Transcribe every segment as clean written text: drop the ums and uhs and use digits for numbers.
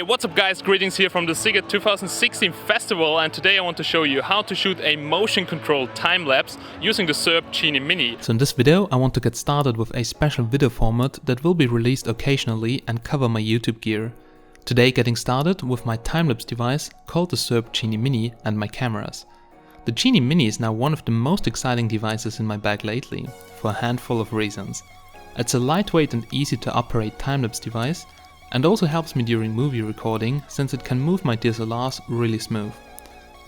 What's up guys, greetings here from the SIGET 2016 festival, and today I want to show you how to shoot a motion controlled time-lapse using the Syrp Genie Mini. So in this video I want to get started with a special video format that will be released occasionally and cover my YouTube gear. Today getting started with my time-lapse device called the Syrp Genie Mini and my cameras. The Genie Mini is now one of the most exciting devices in my bag lately, for a handful of reasons. It's a lightweight and easy to operate time-lapse device, and also helps me during movie recording since it can move my DSLRs really smooth.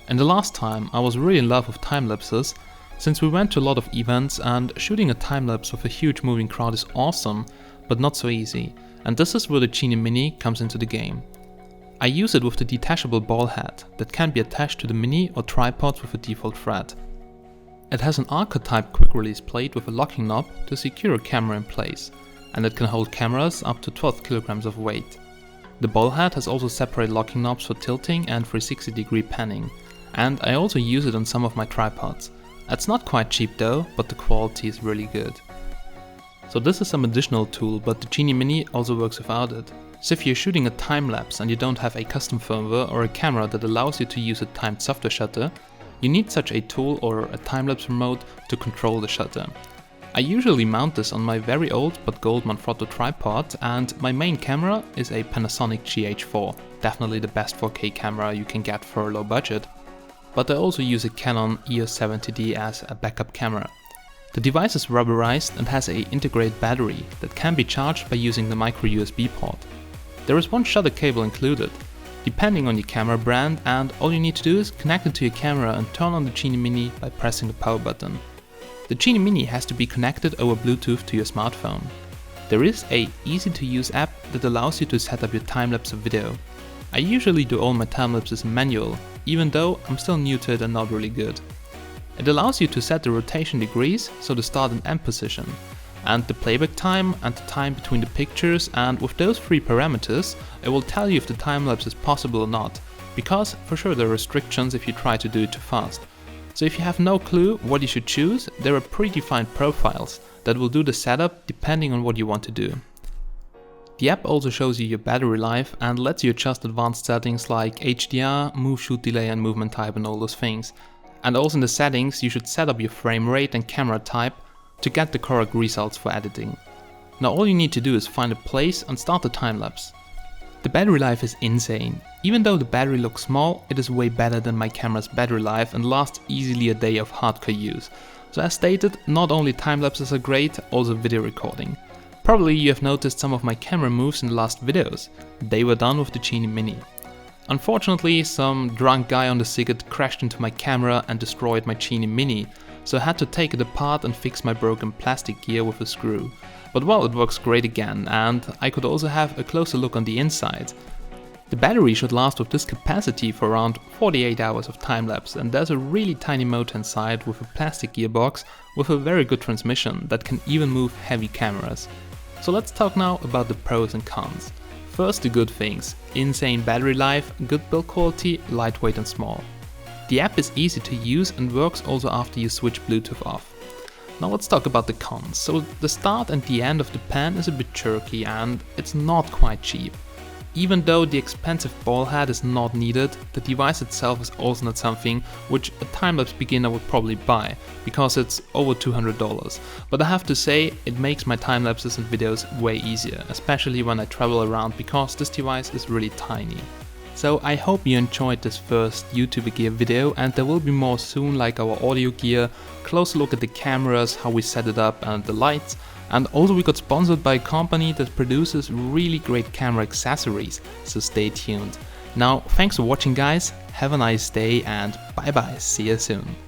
And the last time I was really in love with time-lapses, since we went to a lot of events and shooting a time-lapse with a huge moving crowd is awesome, but not so easy, and this is where the Genie Mini comes into the game. I use it with the detachable ball head that can be attached to the Mini or tripods with a default thread. It has an Arca-type quick release plate with a locking knob to secure a camera in place, and it can hold cameras up to 12 kilograms of weight. The ball head has also separate locking knobs for tilting and 360-degree panning, and I also use it on some of my tripods. It's not quite cheap though, but the quality is really good. So this is some additional tool, but the Genie Mini also works without it. So if you're shooting a time-lapse and you don't have a custom firmware or a camera that allows you to use a timed software shutter, you need such a tool or a time-lapse remote to control the shutter. I usually mount this on my very old but gold Manfrotto tripod, and my main camera is a Panasonic GH4, definitely the best 4K camera you can get for a low budget. But I also use a Canon EOS 70D as a backup camera. The device is rubberized and has an integrated battery that can be charged by using the micro USB port. There is one shutter cable included, depending on your camera brand, and all you need to do is connect it to your camera and turn on the Genie Mini by pressing the power button. The Genie Mini has to be connected over Bluetooth to your smartphone. There is an easy to use app that allows you to set up your time-lapse video. I usually do all my time-lapses in manual, even though I'm still new to it and not really good. It allows you to set the rotation degrees, so the start and end position, and the playback time and the time between the pictures, and with those three parameters it will tell you if the time-lapse is possible or not, because for sure there are restrictions if you try to do it too fast. So if you have no clue what you should choose, there are predefined profiles that will do the setup depending on what you want to do. The app also shows you your battery life and lets you adjust advanced settings like HDR, move shoot delay and movement type and all those things. And also in the settings you should set up your frame rate and camera type to get the correct results for editing. Now all you need to do is find a place and start the time lapse. The battery life is insane. Even though the battery looks small, it is way better than my camera's battery life and lasts easily a day of hardcore use. So as stated, not only time lapses are great, also video recording. Probably you have noticed some of my camera moves in the last videos. They were done with the Genie Mini. Unfortunately, some drunk guy on the SIGET crashed into my camera and destroyed my Genie Mini, so I had to take it apart and fix my broken plastic gear with a screw. But well, it works great again, and I could also have a closer look on the inside. The battery should last with this capacity for around 48 hours of time-lapse, and there's a really tiny motor inside with a plastic gearbox with a very good transmission that can even move heavy cameras. So let's talk now about the pros and cons. First, the good things: insane battery life, good build quality, lightweight and small. The app is easy to use and works also after you switch Bluetooth off. Now let's talk about the cons. So the start and the end of the pan is a bit jerky and it's not quite cheap. Even though the expensive ball head is not needed, the device itself is also not something which a time-lapse beginner would probably buy, because it's over $200. But I have to say, it makes my time-lapses and videos way easier, especially when I travel around, because this device is really tiny. So I hope you enjoyed this first YouTube gear video, and there will be more soon, like our audio gear, closer look at the cameras, how we set it up and the lights. And also we got sponsored by a company that produces really great camera accessories, so stay tuned. Now thanks for watching guys, have a nice day and bye bye, see you soon.